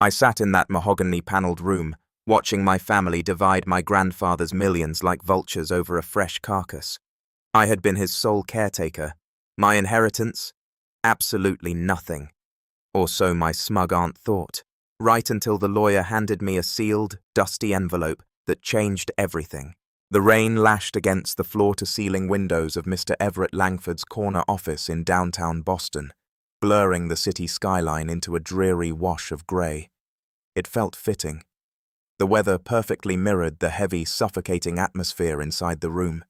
I sat in that mahogany-paneled room, watching my family divide my grandfather's millions like vultures over a fresh carcass. I had been his sole caretaker. My inheritance? Absolutely nothing. Or so my smug aunt thought, right until the lawyer handed me a sealed, dusty envelope that changed everything. The rain lashed against the floor-to-ceiling windows of Mr. Everett Langford's corner office in downtown Boston, blurring the city skyline into a dreary wash of grey. It felt fitting. The weather perfectly mirrored the heavy, suffocating atmosphere inside the room.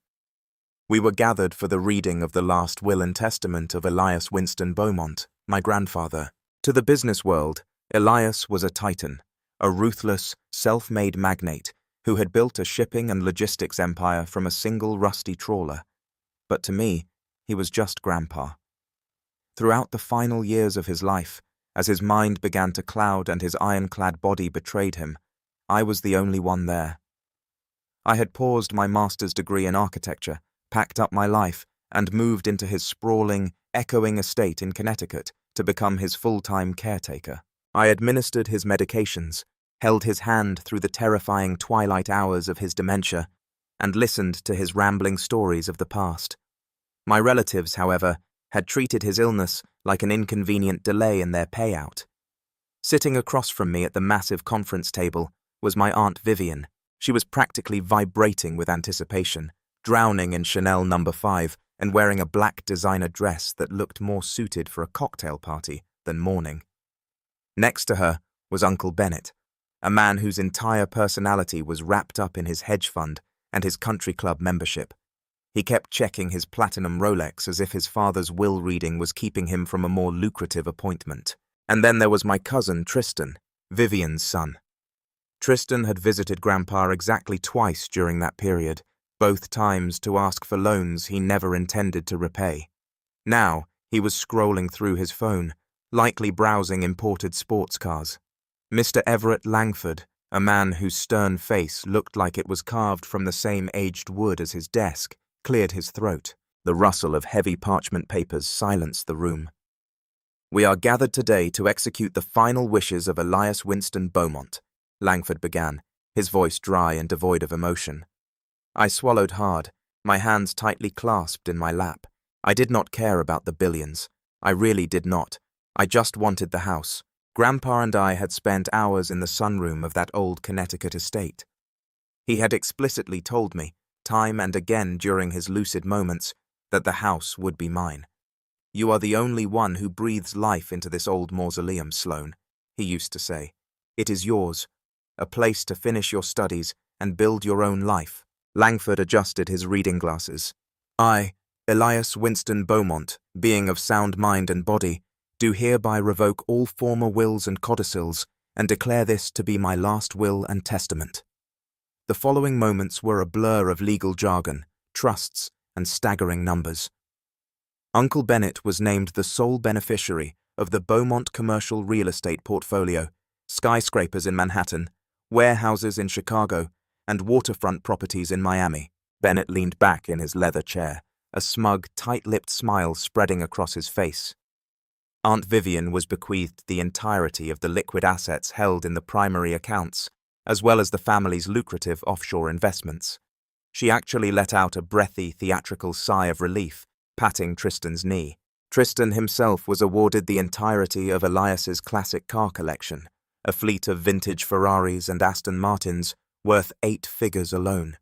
We were gathered for the reading of the last will and testament of Elias Winston Beaumont, my grandfather. To the business world, Elias was a titan, a ruthless, self-made magnate who had built a shipping and logistics empire from a single rusty trawler. But to me, he was just Grandpa. Throughout the final years of his life, as his mind began to cloud and his ironclad body betrayed him, I was the only one there. I had paused my master's degree in architecture, packed up my life, and moved into his sprawling, echoing estate in Connecticut to become his full-time caretaker. I administered his medications, held his hand through the terrifying twilight hours of his dementia, and listened to his rambling stories of the past. My relatives, however, had treated his illness like an inconvenient delay in their payout. Sitting across from me at the massive conference table was my Aunt Vivian. She was practically vibrating with anticipation, drowning in Chanel No. 5 and wearing a black designer dress that looked more suited for a cocktail party than mourning. Next to her was Uncle Bennett, a man whose entire personality was wrapped up in his hedge fund and his country club membership. He kept checking his platinum Rolex as if his father's will reading was keeping him from a more lucrative appointment. And then there was my cousin Tristan, Vivian's son. Tristan had visited Grandpa exactly twice during that period, both times to ask for loans he never intended to repay. Now, he was scrolling through his phone, likely browsing imported sports cars. Mr. Everett Langford, a man whose stern face looked like it was carved from the same aged wood as his desk, cleared his throat. The rustle of heavy parchment papers silenced the room. "We are gathered today to execute the final wishes of Elias Winston Beaumont," Langford began, his voice dry and devoid of emotion. I swallowed hard, my hands tightly clasped in my lap. I did not care about the billions. I really did not. I just wanted the house. Grandpa and I had spent hours in the sunroom of that old Connecticut estate. He had explicitly told me, time and again during his lucid moments, that the house would be mine. "You are the only one who breathes life into this old mausoleum, Sloane," he used to say. "It is yours, a place to finish your studies and build your own life." Langford adjusted his reading glasses. "I, Elias Winston Beaumont, being of sound mind and body, do hereby revoke all former wills and codicils and declare this to be my last will and testament." The following moments were a blur of legal jargon, trusts, and staggering numbers. Uncle Bennett was named the sole beneficiary of the Beaumont commercial real estate portfolio, skyscrapers in Manhattan, warehouses in Chicago, and waterfront properties in Miami. Bennett leaned back in his leather chair, a smug, tight-lipped smile spreading across his face. Aunt Vivian was bequeathed the entirety of the liquid assets held in the primary accounts, as well as the family's lucrative offshore investments. She actually let out a breathy, theatrical sigh of relief, patting Tristan's knee. Tristan himself was awarded the entirety of Elias's classic car collection, a fleet of vintage Ferraris and Aston Martins worth 8 figures alone.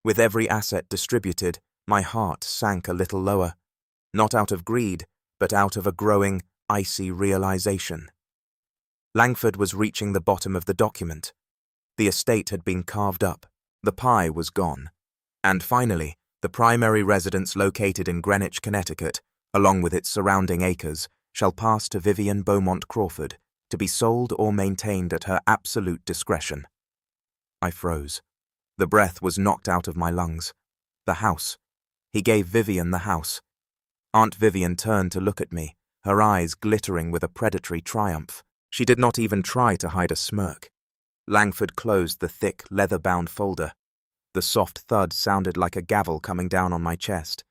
With every asset distributed, my heart sank a little lower, not out of greed, but out of a growing, icy realization. Langford was reaching the bottom of the document. The estate had been carved up, the pie was gone, and finally, the primary residence located in Greenwich, Connecticut, along with its surrounding acres, shall pass to Vivian Beaumont Crawford, to be sold or maintained at her absolute discretion. I froze. The breath was knocked out of my lungs. The house. He gave Vivian the house. Aunt Vivian turned to look at me, her eyes glittering with a predatory triumph. She did not even try to hide a smirk. Langford closed the thick, leather-bound folder. The soft thud sounded like a gavel coming down on my chest.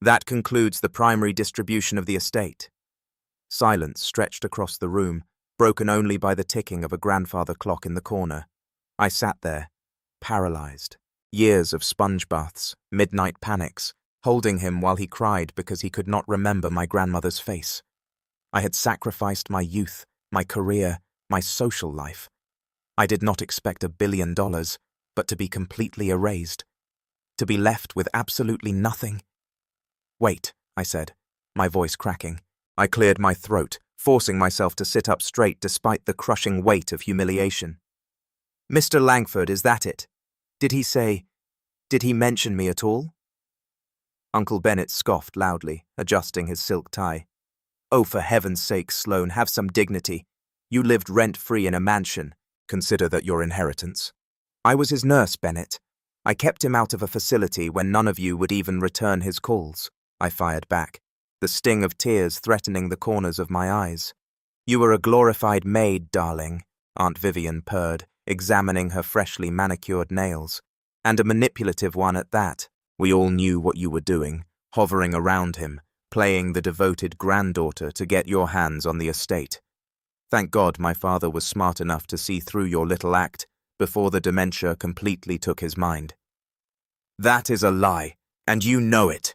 "That concludes the primary distribution of the estate." Silence stretched across the room, broken only by the ticking of a grandfather clock in the corner. I sat there, paralyzed. Years of sponge baths, midnight panics, holding him while he cried because he could not remember my grandmother's face. I had sacrificed my youth, my career, my social life. I did not expect $1 billion, but to be completely erased. To be left with absolutely nothing. "Wait," I said, my voice cracking. I cleared my throat, forcing myself to sit up straight despite the crushing weight of humiliation. "Mr. Langford, is that it? Did he mention me at all?" Uncle Bennet scoffed loudly, adjusting his silk tie. "Oh, for heaven's sake, Sloane, have some dignity. You lived rent-free in a mansion. Consider that your inheritance." "I was his nurse, Bennet. I kept him out of a facility when none of you would even return his calls," I fired back, the sting of tears threatening the corners of my eyes. "You were a glorified maid, darling," Aunt Vivian purred, examining her freshly manicured nails. "And a manipulative one at that. We all knew what you were doing, hovering around him, playing the devoted granddaughter to get your hands on the estate. Thank God my father was smart enough to see through your little act before the dementia completely took his mind." "That is a lie, and you know it."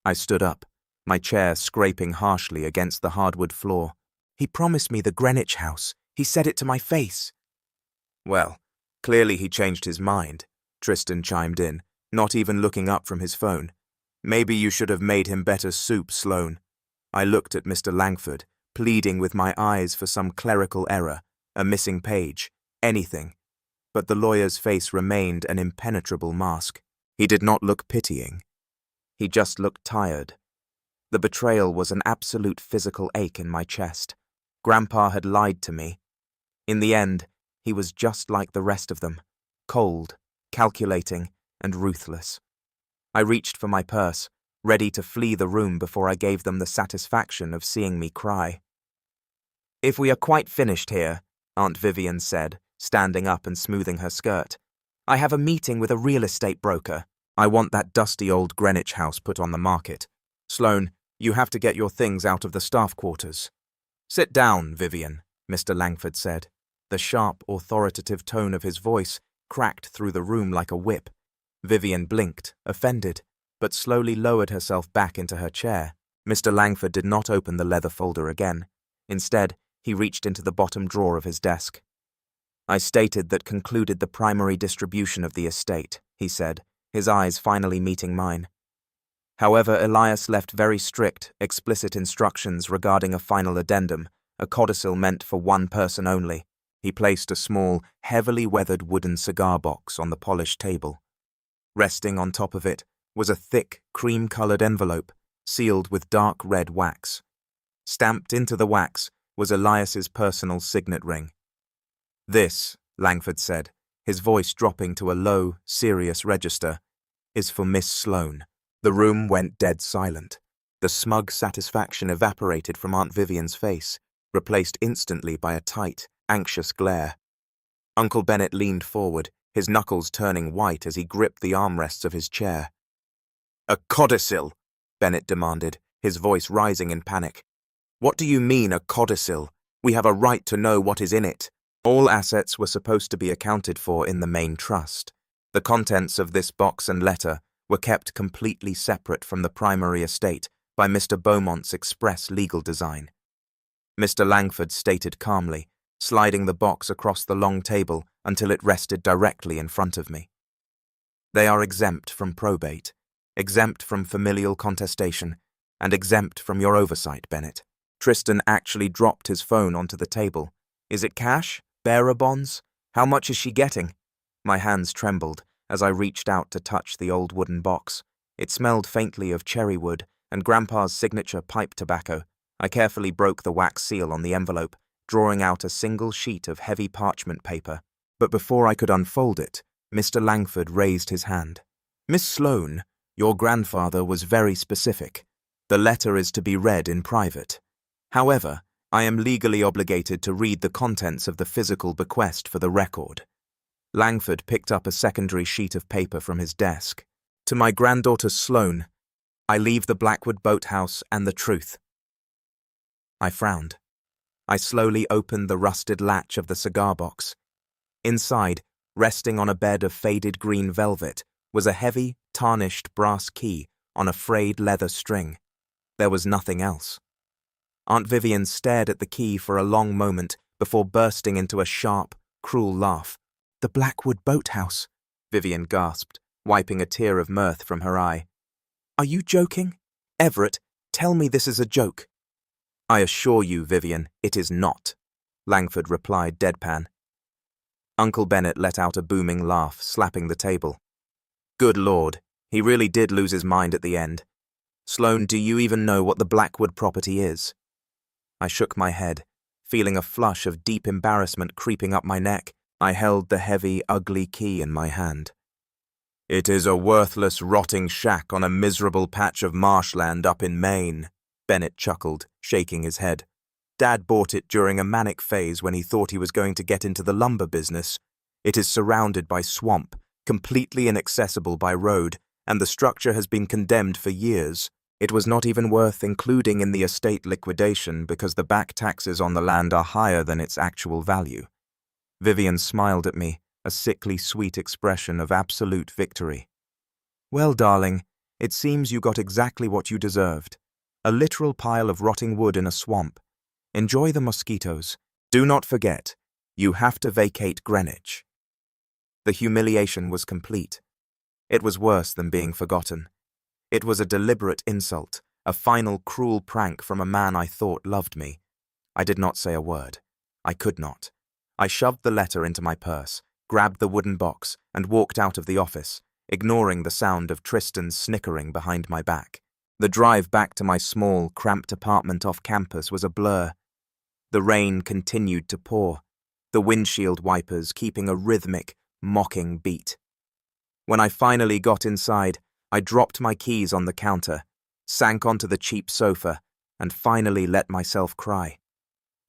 I stood up, my chair scraping harshly against the hardwood floor. "He promised me the Greenwich house. He said it to my face." "Well, clearly he changed his mind," Tristan chimed in, not even looking up from his phone. "Maybe you should have made him better soup, Sloane." I looked at Mr. Langford, pleading with my eyes for some clerical error, a missing page, anything. But the lawyer's face remained an impenetrable mask. He did not look pitying. He just looked tired. The betrayal was an absolute physical ache in my chest. Grandpa had lied to me. In the end, he was just like the rest of them, cold, calculating, and ruthless. I reached for my purse, ready to flee the room before I gave them the satisfaction of seeing me cry. "If we are quite finished here," Aunt Vivian said, standing up and smoothing her skirt, "I have a meeting with a real estate broker. I want that dusty old Greenwich house put on the market. Sloane, you have to get your things out of the staff quarters." "Sit down, Vivian," Mr. Langford said. The sharp, authoritative tone of his voice cracked through the room like a whip. Vivian blinked, offended, but slowly lowered herself back into her chair. Mr. Langford did not open the leather folder again. Instead, he reached into the bottom drawer of his desk. "I stated that concluded the primary distribution of the estate," he said, his eyes finally meeting mine. "However, Elias left very strict, explicit instructions regarding a final addendum, a codicil meant for one person only." He placed a small, heavily weathered wooden cigar box on the polished table. Resting on top of it was a thick, cream-colored envelope, sealed with dark red wax. Stamped into the wax was Elias's personal signet ring. "This," Langford said, his voice dropping to a low, serious register, "is for Miss Sloane." The room went dead silent. The smug satisfaction evaporated from Aunt Vivian's face, replaced instantly by a tight, anxious glare. Uncle Bennet leaned forward, his knuckles turning white as he gripped the armrests of his chair. "A codicil?" Bennet demanded, his voice rising in panic. "What do you mean, a codicil? We have a right to know what is in it." All assets were supposed to be accounted for in the main trust. The contents of this box and letter were kept completely separate from the primary estate by Mr. Beaumont's express legal design. Mr. Langford stated calmly, sliding the box across the long table until it rested directly in front of me. "They are exempt from probate, exempt from familial contestation, and exempt from your oversight, Bennet." Tristan actually dropped his phone onto the table. "Is it cash? Bearer bonds? How much is she getting?" My hands trembled as I reached out to touch the old wooden box. It smelled faintly of cherry wood and Grandpa's signature pipe tobacco. I carefully broke the wax seal on the envelope, drawing out a single sheet of heavy parchment paper. But before I could unfold it, Mr. Langford raised his hand. "Miss Sloane, your grandfather was very specific. The letter is to be read in private. However, I am legally obligated to read the contents of the physical bequest for the record." Langford picked up a secondary sheet of paper from his desk. "To my granddaughter Sloane, I leave the Blackwood boathouse and the truth." I frowned. I slowly opened the rusted latch of the cigar box. Inside, resting on a bed of faded green velvet, was a heavy, tarnished brass key on a frayed leather string. There was nothing else. Aunt Vivian stared at the key for a long moment before bursting into a sharp, cruel laugh. "The Blackwood boathouse," Vivian gasped, wiping a tear of mirth from her eye. "Are you joking? Everett, tell me this is a joke." "I assure you, Vivian, it is not," Langford replied deadpan. Uncle Bennet let out a booming laugh, slapping the table. "Good Lord, he really did lose his mind at the end. Sloane, do you even know what the Blackwood property is?" I shook my head, feeling a flush of deep embarrassment creeping up my neck. I held the heavy, ugly key in my hand. "It is a worthless, rotting shack on a miserable patch of marshland up in Maine," Bennet chuckled, shaking his head. "Dad bought it during a manic phase when he thought he was going to get into the lumber business. It is surrounded by swamp, completely inaccessible by road, and the structure has been condemned for years. It was not even worth including in the estate liquidation because the back taxes on the land are higher than its actual value." Vivian smiled at me, a sickly sweet expression of absolute victory. "Well, darling, it seems you got exactly what you deserved. A literal pile of rotting wood in a swamp. Enjoy the mosquitoes. Do not forget, you have to vacate Greenwich." The humiliation was complete. It was worse than being forgotten. It was a deliberate insult, a final cruel prank from a man I thought loved me. I did not say a word. I could not. I shoved the letter into my purse, grabbed the wooden box, and walked out of the office, ignoring the sound of Tristan's snickering behind my back. The drive back to my small, cramped apartment off campus was a blur. The rain continued to pour, the windshield wipers keeping a rhythmic, mocking beat. When I finally got inside, I dropped my keys on the counter, sank onto the cheap sofa, and finally let myself cry.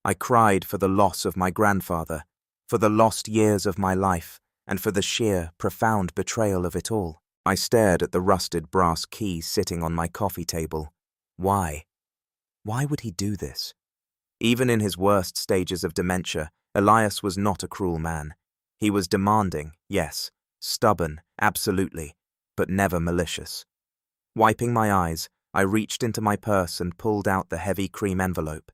I cried for the loss of my grandfather, for the lost years of my life, and for the sheer, profound betrayal of it all. I stared at the rusted brass key sitting on my coffee table. Why? Why would he do this? Even in his worst stages of dementia, Elias was not a cruel man. He was demanding, yes, stubborn, absolutely, but never malicious. Wiping my eyes, I reached into my purse and pulled out the heavy cream envelope.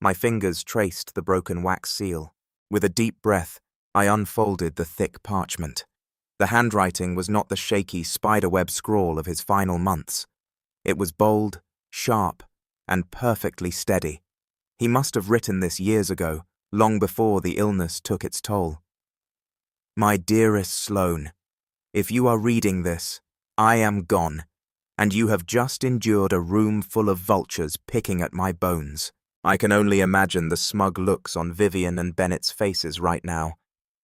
My fingers traced the broken wax seal. With a deep breath, I unfolded the thick parchment. The handwriting was not the shaky spiderweb scrawl of his final months. It was bold, sharp, and perfectly steady. He must have written this years ago, long before the illness took its toll. "My dearest Sloane, if you are reading this, I am gone, and you have just endured a room full of vultures picking at my bones." I can only imagine the smug looks on Vivian and Bennett's faces right now.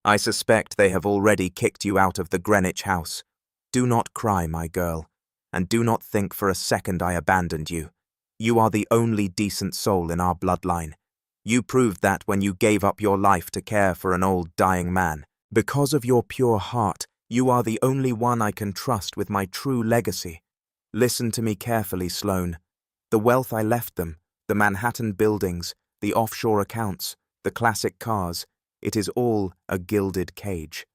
I suspect they have already kicked you out of the Greenwich house. Do not cry, my girl, and do not think for a second I abandoned you. You are the only decent soul in our bloodline. You proved that when you gave up your life to care for an old dying man. Because of your pure heart, you are the only one I can trust with my true legacy. Listen to me carefully, Sloane. The wealth I left them, the Manhattan buildings, the offshore accounts, the classic cars, it is all a gilded cage.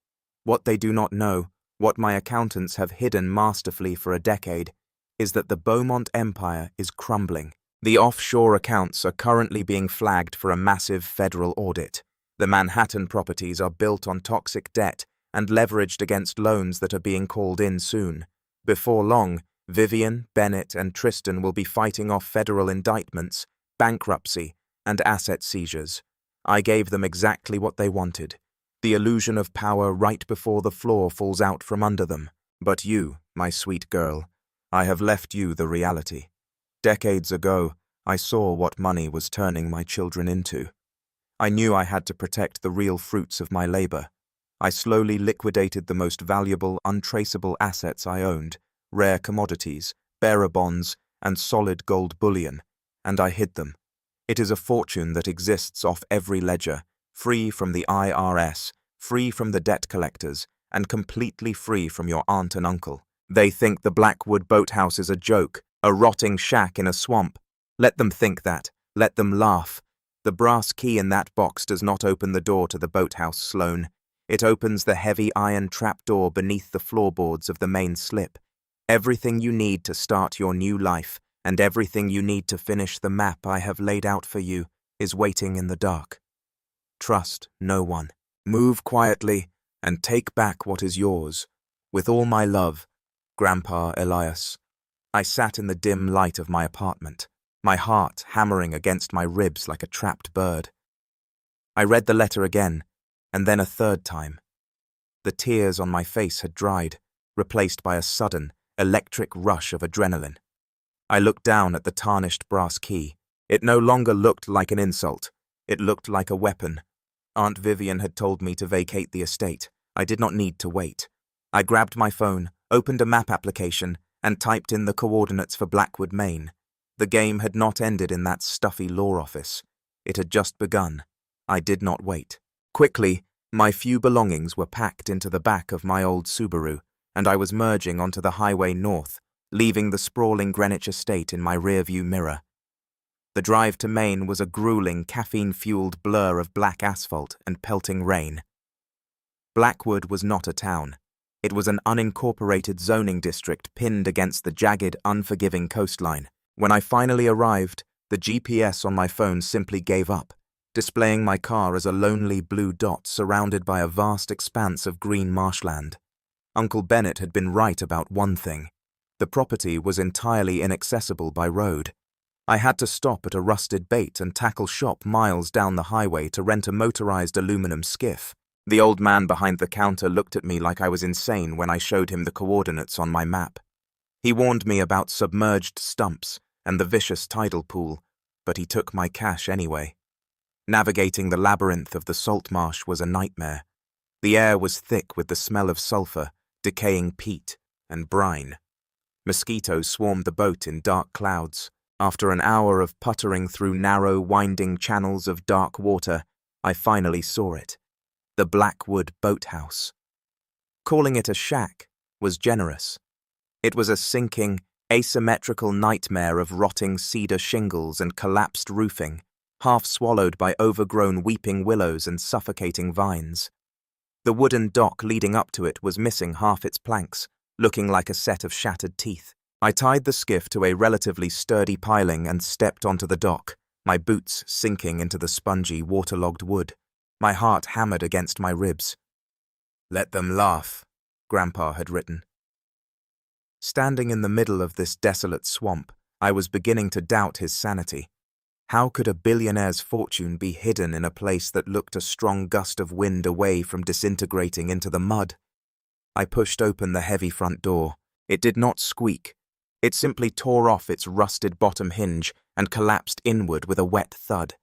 What they do not know, what my accountants have hidden masterfully for a decade, is that the Beaumont empire is crumbling. The offshore accounts are currently being flagged for a massive federal audit. The Manhattan properties are built on toxic debt and leveraged against loans that are being called in soon. Before long, Vivian, Bennett, and Tristan will be fighting off federal indictments, bankruptcy, and asset seizures. I gave them exactly what they wanted, the illusion of power right before the floor falls out from under them. But you, my sweet girl, I have left you the reality. Decades ago, I saw what money was turning my children into. I knew I had to protect the real fruits of my labor. I slowly liquidated the most valuable, untraceable assets I owned, rare commodities, bearer bonds, and solid gold bullion, and I hid them. It is a fortune that exists off every ledger, free from the IRS, free from the debt collectors, and completely free from your aunt and uncle. They think the Blackwood boathouse is a joke, a rotting shack in a swamp. Let them think that. Let them laugh. The brass key in that box does not open the door to the boathouse, Sloane. It opens the heavy iron trapdoor beneath the floorboards of the main slip. Everything you need to start your new life, and everything you need to finish the map I have laid out for you, is waiting in the dark. Trust no one. Move quietly and take back what is yours. With all my love, Grandpa Elias. I sat in the dim light of my apartment, my heart hammering against my ribs like a trapped bird. I read the letter again, and then a third time. The tears on my face had dried, replaced by a sudden, electric rush of adrenaline. I looked down at the tarnished brass key. It no longer looked like an insult. It looked like a weapon. Aunt Vivian had told me to vacate the estate. I did not need to wait. I grabbed my phone, opened a map application, and typed in the coordinates for Blackwood, Maine. The game had not ended in that stuffy law office. It had just begun. I did not wait. Quickly, my few belongings were packed into the back of my old Subaru, and I was merging onto the highway north, leaving the sprawling Greenwich estate in my rearview mirror. The drive to Maine was a grueling, caffeine-fueled blur of black asphalt and pelting rain. Blackwood was not a town. It was an unincorporated zoning district pinned against the jagged, unforgiving coastline. When I finally arrived, the GPS on my phone simply gave up, displaying my car as a lonely blue dot surrounded by a vast expanse of green marshland. Uncle Bennett had been right about one thing. The property was entirely inaccessible by road. I had to stop at a rusted bait and tackle shop miles down the highway to rent a motorized aluminum skiff. The old man behind the counter looked at me like I was insane when I showed him the coordinates on my map. He warned me about submerged stumps and the vicious tidal pool, but he took my cash anyway. Navigating the labyrinth of the salt marsh was a nightmare. The air was thick with the smell of sulfur, decaying peat, and brine. Mosquitoes swarmed the boat in dark clouds. After an hour of puttering through narrow, winding channels of dark water, I finally saw it. The Blackwood boathouse. Calling it a shack was generous. It was a sinking, asymmetrical nightmare of rotting cedar shingles and collapsed roofing, half swallowed by overgrown weeping willows and suffocating vines. The wooden dock leading up to it was missing half its planks, looking like a set of shattered teeth. I tied the skiff to a relatively sturdy piling and stepped onto the dock, my boots sinking into the spongy, waterlogged wood. My heart hammered against my ribs. "Let them laugh," Grandpa had written. Standing in the middle of this desolate swamp, I was beginning to doubt his sanity. How could a billionaire's fortune be hidden in a place that looked a strong gust of wind away from disintegrating into the mud? I pushed open the heavy front door. It did not squeak. It simply tore off its rusted bottom hinge and collapsed inward with a wet thud.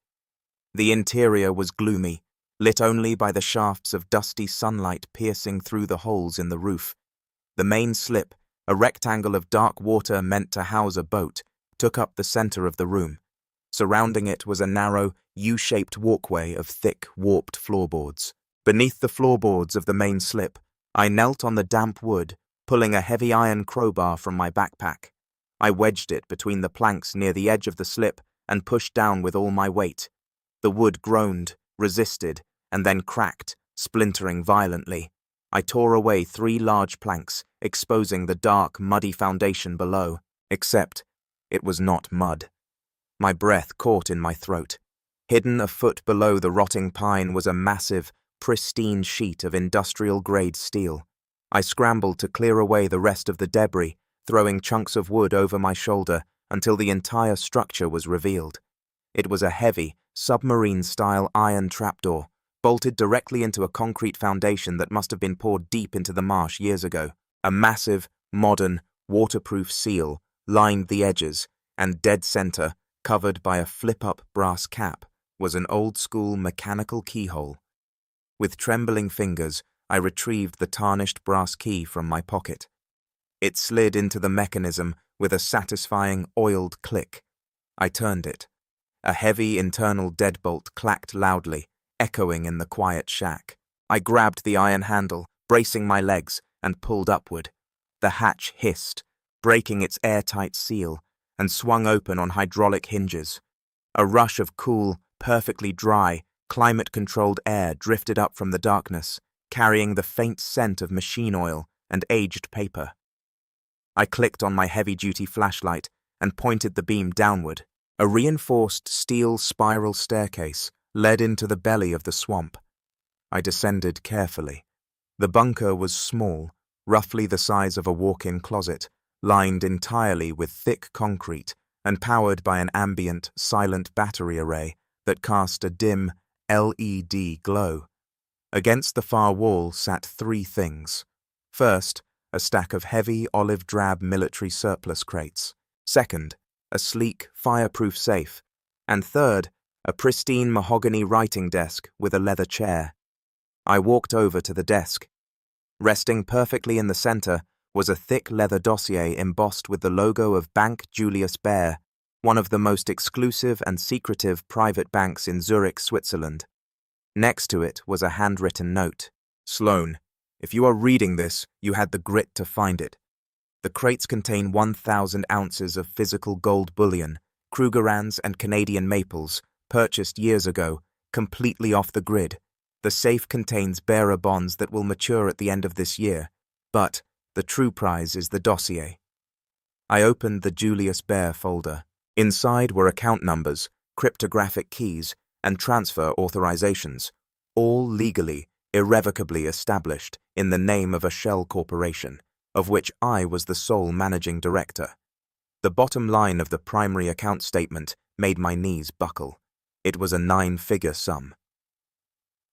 The interior was gloomy, lit only by the shafts of dusty sunlight piercing through the holes in the roof. The main slip, a rectangle of dark water meant to house a boat, took up the center of the room. Surrounding it was a narrow, U-shaped walkway of thick, warped floorboards. Beneath the floorboards of the main slip, I knelt on the damp wood, pulling a heavy iron crowbar from my backpack. I wedged it between the planks near the edge of the slip and pushed down with all my weight. The wood groaned, resisted, and then cracked, splintering violently. I tore away 3 large planks, exposing the dark, muddy foundation below, except it was not mud. My breath caught in my throat. Hidden a foot below the rotting pine was a massive, pristine sheet of industrial-grade steel. I scrambled to clear away the rest of the debris, throwing chunks of wood over my shoulder until the entire structure was revealed. It was a heavy, submarine-style iron trapdoor, bolted directly into a concrete foundation that must have been poured deep into the marsh years ago. A massive, modern, waterproof seal lined the edges, and dead center, covered by a flip-up brass cap, was an old-school mechanical keyhole. With trembling fingers, I retrieved the tarnished brass key from my pocket. It slid into the mechanism with a satisfying, oiled click. I turned it. A heavy internal deadbolt clacked loudly, echoing in the quiet shack. I grabbed the iron handle, bracing my legs, and pulled upward. The hatch hissed, breaking its airtight seal, and swung open on hydraulic hinges. A rush of cool, perfectly dry, climate-controlled air drifted up from the darkness, carrying the faint scent of machine oil and aged paper. I clicked on my heavy-duty flashlight and pointed the beam downward. A reinforced steel spiral staircase led into the belly of the swamp. I descended carefully. The bunker was small, roughly the size of a walk-in closet, lined entirely with thick concrete and powered by an ambient, silent battery array that cast a dim LED glow. Against the far wall sat three things. First, a stack of heavy olive-drab military surplus crates. Second, a sleek, fireproof safe. And third, a pristine mahogany writing desk with a leather chair. I walked over to the desk. Resting perfectly in the center was a thick leather dossier embossed with the logo of Bank Julius Baer, one of the most exclusive and secretive private banks in Zurich, Switzerland. Next to it was a handwritten note. Sloane, if you are reading this, you had the grit to find it. The crates contain 1,000 ounces of physical gold bullion, Krugerrands and Canadian maples, purchased years ago, completely off the grid. The safe contains bearer bonds that will mature at the end of this year, but the true prize is the dossier. I opened the Julius Baer folder. Inside were account numbers, cryptographic keys, and transfer authorizations, all legally, irrevocably established in the name of a shell corporation, of which I was the sole managing director. The bottom line of the primary account statement made my knees buckle. It was a 9-figure sum.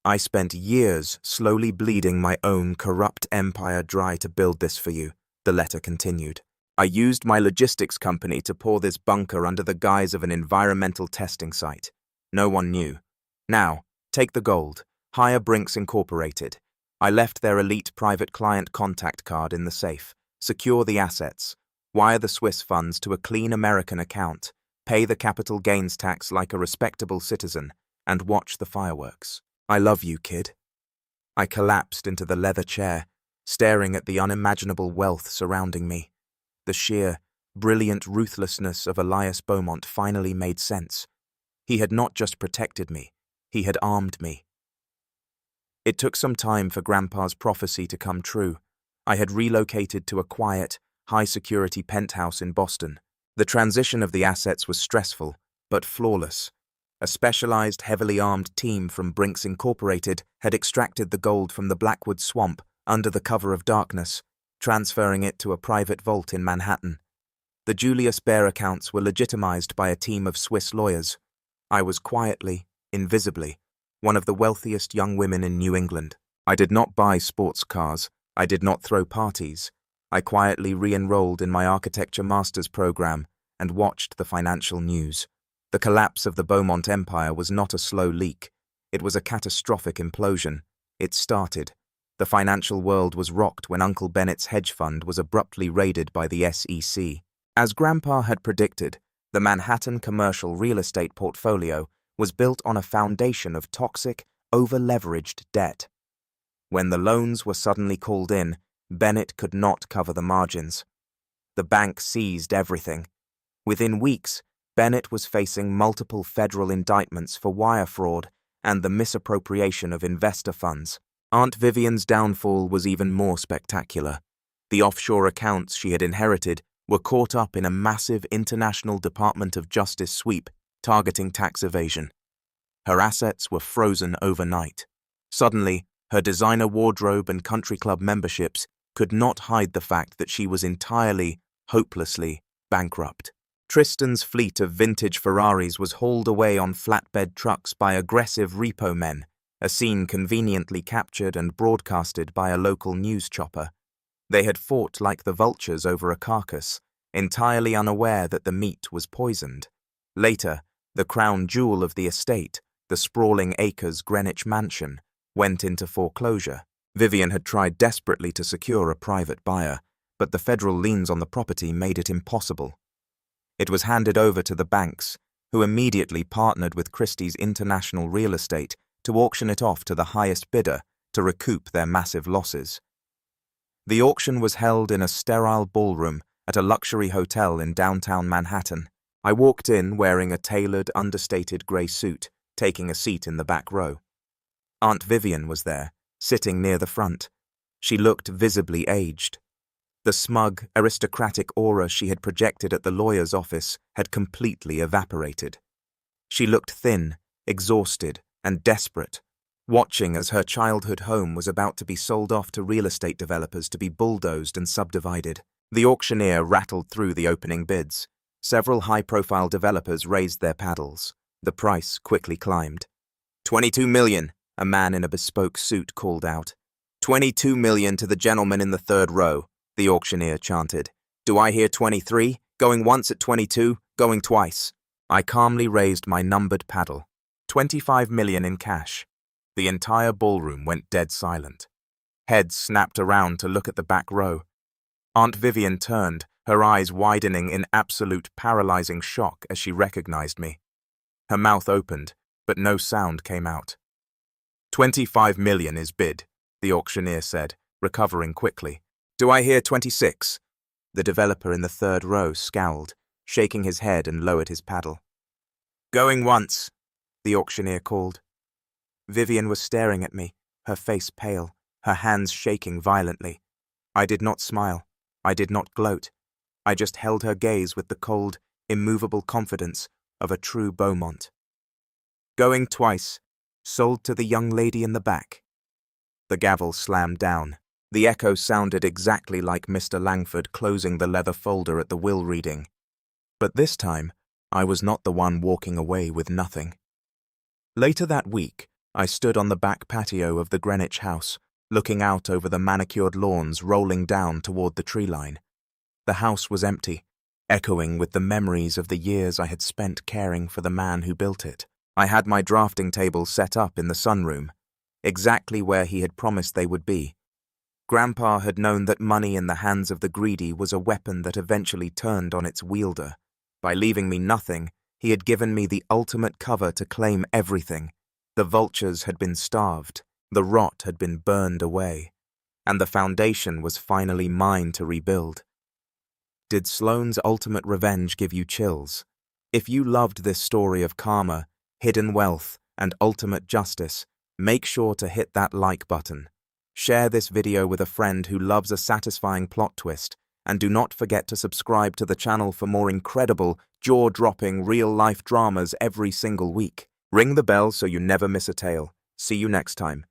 I spent years slowly bleeding my own corrupt empire dry to build this for you, the letter continued. I used my logistics company to pour this bunker under the guise of an environmental testing site. No one knew. Now, take the gold. Hire Brinks Incorporated. I left their elite private client contact card in the safe. Secure the assets. Wire the Swiss funds to a clean American account. Pay the capital gains tax like a respectable citizen. And watch the fireworks. I love you, kid. I collapsed into the leather chair, staring at the unimaginable wealth surrounding me. The sheer, brilliant ruthlessness of Elias Beaumont finally made sense. He had not just protected me, he had armed me. It took some time for Grandpa's prophecy to come true. I had relocated to a quiet, high-security penthouse in Boston. The transition of the assets was stressful, but flawless. A specialized, heavily armed team from Brinks Incorporated had extracted the gold from the Blackwood swamp under the cover of darkness, transferring it to a private vault in Manhattan. The Julius Baer accounts were legitimized by a team of Swiss lawyers. I was quietly, invisibly, one of the wealthiest young women in New England. I did not buy sports cars. I did not throw parties. I quietly re-enrolled in my architecture master's program and watched the financial news. The collapse of the Beaumont Empire was not a slow leak. It was a catastrophic implosion. It started. The financial world was rocked when Uncle Bennett's hedge fund was abruptly raided by the SEC. As Grandpa had predicted, the Manhattan commercial real estate portfolio was built on a foundation of toxic, over-leveraged debt. When the loans were suddenly called in, Bennett could not cover the margins. The bank seized everything. Within weeks, Bennett was facing multiple federal indictments for wire fraud and the misappropriation of investor funds. Aunt Vivian's downfall was even more spectacular. The offshore accounts she had inherited were caught up in a massive international Department of Justice sweep targeting tax evasion. Her assets were frozen overnight. Suddenly, her designer wardrobe and country club memberships could not hide the fact that she was entirely, hopelessly bankrupt. Tristan's fleet of vintage Ferraris was hauled away on flatbed trucks by aggressive repo men, a scene conveniently captured and broadcasted by a local news chopper. They had fought like the vultures over a carcass, entirely unaware that the meat was poisoned. Later, the crown jewel of the estate, the sprawling acres Greenwich mansion, went into foreclosure. Vivian had tried desperately to secure a private buyer, but the federal liens on the property made it impossible. It was handed over to the banks, who immediately partnered with Christie's International Real Estate to auction it off to the highest bidder to recoup their massive losses. The auction was held in a sterile ballroom at a luxury hotel in downtown Manhattan. I walked in wearing a tailored, understated grey suit, taking a seat in the back row. Aunt Vivian was there, sitting near the front. She looked visibly aged. The smug, aristocratic aura she had projected at the lawyer's office had completely evaporated. She looked thin, exhausted, and desperate, watching as her childhood home was about to be sold off to real estate developers to be bulldozed and subdivided. The auctioneer rattled through the opening bids. Several high-profile developers raised their paddles. The price quickly climbed. 22 million, a man in a bespoke suit called out. 22 million to the gentleman in the third row, the auctioneer chanted. Do I hear 23? Going once at 22, going twice. I calmly raised my numbered paddle. 25 million in cash. The entire ballroom went dead silent. Heads snapped around to look at the back row. Aunt Vivian turned, her eyes widening in absolute paralyzing shock as she recognized me. Her mouth opened, but no sound came out. 25 million is bid, the auctioneer said, recovering quickly. Do I hear 26? The developer in the third row scowled, shaking his head and lowered his paddle. Going once, the auctioneer called. Vivian was staring at me, her face pale, her hands shaking violently. I did not smile. I did not gloat. I just held her gaze with the cold, immovable confidence of a true Beaumont. Going twice, sold to the young lady in the back. The gavel slammed down. The echo sounded exactly like Mr. Langford closing the leather folder at the will reading. But this time, I was not the one walking away with nothing. Later that week, I stood on the back patio of the Greenwich house, looking out over the manicured lawns rolling down toward the tree line. The house was empty, echoing with the memories of the years I had spent caring for the man who built it. I had my drafting table set up in the sunroom, exactly where he had promised they would be. Grandpa had known that money in the hands of the greedy was a weapon that eventually turned on its wielder. By leaving me nothing, he had given me the ultimate cover to claim everything. The vultures had been starved, the rot had been burned away, and the foundation was finally mine to rebuild. Did Sloane's ultimate revenge give you chills? If you loved this story of karma, hidden wealth, and ultimate justice, make sure to hit that like button. Share this video with a friend who loves a satisfying plot twist, and do not forget to subscribe to the channel for more incredible, jaw-dropping, real-life dramas every single week. Ring the bell so you never miss a tale. See you next time.